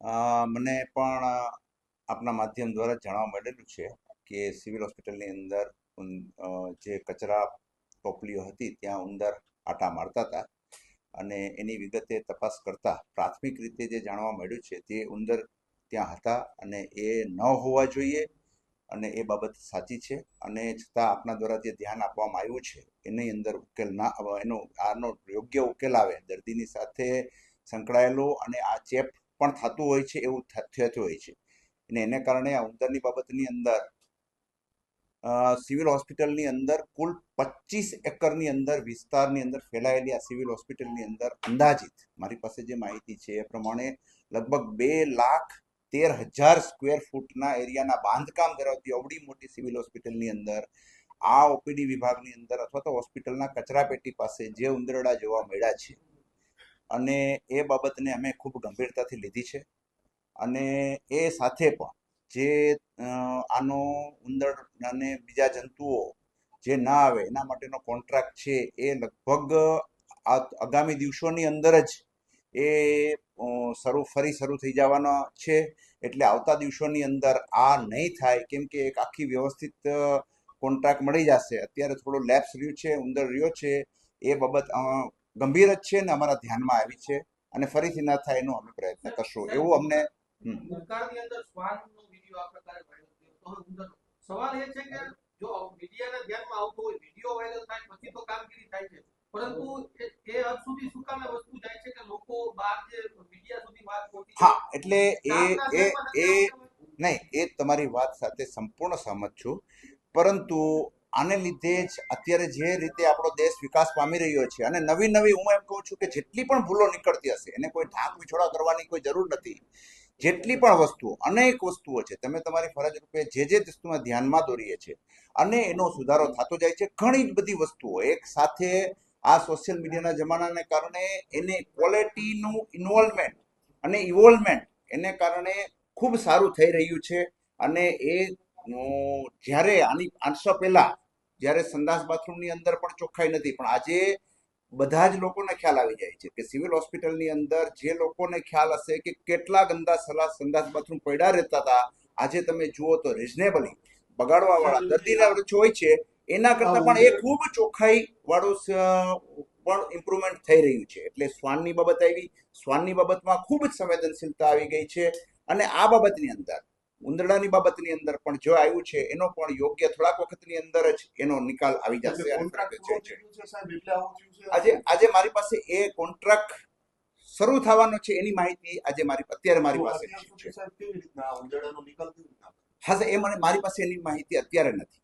મને પણ આપના માધ્યમ દ્વારા જાણવા મળેલું છે કે સિવિલ હોસ્પિટલની અંદર જે કચરા ટોપલીઓ હતી ત્યાં ઉંદર આટા મારતા હતા અને એની વિગતે તપાસ કરતા પ્રાથમિક રીતે જે જાણવા મળ્યું છે તે ઉંદર ત્યાં હતા અને એ ન હોવા જોઈએ અને એ બાબત સાચી છે અને છતાં આપના દ્વારા જે ધ્યાન આપવામાં આવ્યું છે એની અંદર ઉકેલ ના આનો યોગ્ય ઉકેલ આવે દર્દીની સાથે સંકળાયેલો અને આ ચેપ પણ થતું હોય છે એવું થતું હોય છે અને એને કારણે આ ઉંદરની બાબતની અંદર સિવિલ હોસ્પિટલની અંદર કુલ 25 એકરની અંદર વિસ્તારની અંદર ફેલાયેલી આ સિવિલ હોસ્પિટલની અંદર અંદાજિત મારી પાસે જે માહિતી છે એ પ્રમાણે લગભગ 2,13,000 સ્ક્વેર ફૂટના એરિયાના બાંધકામ ધરાવતી અવડી મોટી સિવિલ હોસ્પિટલની અંદર આ ઓપીડી વિભાગની અંદર અથવા તો હોસ્પિટલના કચરાપેટી પાસે જે ઉંદરડા જોવા મળ્યા છે અને એ બાબતને અમે ખૂબ ગંભીરતાથી લીધી છે અને એ સાથે પણ જે આનો ઉંદર અને બીજા જંતુઓ જે ના આવે એના માટેનો કોન્ટ્રાક્ટ છે એ લગભગ આગામી દિવસોની અંદર જ એ ફરી શરૂ થઈ જવાનો છે એટલે આવતા દિવસોની અંદર આ નહીં થાય કેમ કે એક આખી વ્યવસ્થિત કોન્ટ્રાક્ટ મળી જશે અત્યારે થોડો લેપ્સ રહ્યું છે ઉંદર રહ્યો છે એ બાબત ગંભીર જ છે ને અમારા ધ્યાનમાં આવી છે અને ફરીથી ના થાય એનો અમે પ્રયત્ન કરશું એવું અમને ભૂતકાળની અંદર શ્વાનનો વિડિયો આ પ્રકારે વાયરલ થયો તો ઉંદર સવાલ એ છે કે જો મીડિયાના ધ્યાનમાં આવતો હોય વિડિયો વાયરલ થાય પછી તો કામગીરી થાય છે પરંતુ એ હદ સુધી શું કામ વસ્તુ જાય છે કે લોકો બહાર જે મીડિયા સુધી વાત પહોંચી હા એટલે એ નહીં એ તમારી વાત સાથે સંપૂર્ણ સહમત છું પરંતુ આને લીધે જ અત્યારે જે રીતે આપણો દેશ વિકાસ પામી રહ્યો છે અને નવી નવી હું એમ કહું છું કે જેટલી પણ ભૂલો નીકળતી હશે એને કોઈ ઢાંક વિછોડા કરવાની કોઈ જરૂર નથી જેટલી પણ વસ્તુઓ અનેક વસ્તુઓ છે તમે તમારી ફરજ રૂપે જે વસ્તુમાં ધ્યાનમાં દોરીએ છે અને એનો સુધારો થતો જાય છે ઘણી જ બધી વસ્તુઓ એક સાથે આ સોશિયલ મીડિયાના જમાનાને કારણે એને ક્વોલિટીનું ઇન્વોલ્વમેન્ટ અને ઇવોલ્વમેન્ટ એને કારણે ખૂબ સારું થઈ રહ્યું છે અને એ જ્યારે આની 800 પહેલા જ્યારે સંડાસ બાથરૂમની અંદર પણ ચોખ્ખાઈ નથી પણ આજે બધા જ લોકોને ખ્યાલ આવી જાય છે કે સિવિલ હોસ્પિટલની અંદર જે લોકોને ખ્યાલ હશે કે કેટલા ગંદા સંડાસ બાથરૂમ પડ્યા રહેતા હતા આજે તમે જુઓ તો રિઝનેબલી બગાડવા વાળા દર્દીના હોય છે એના કરતાં પણ એ ખૂબ ચોખ્ખાઈ વાળું પણ ઇમ્પ્રુવમેન્ટ થઈ રહ્યું છે એટલે શ્વાનની બાબત આવી શ્વાનની બાબતમાં ખૂબ જ સંવેદનશીલતા આવી ગઈ છે અને આ બાબતની અંદર ઉંદરડાની બાબતની અંદર પણ જો આવ્યું છે એનો પણ યોગ્ય થોડાક વખતની અંદર જ એનો નિકાલ આવી જશે આજે મારી પાસે એ કોન્ટ્રાક્ટ શરૂ થવાનો છે એની માહિતી આજે અત્યારે મારી પાસે છે હા એ મારી પાસે એની માહિતી અત્યારે નથી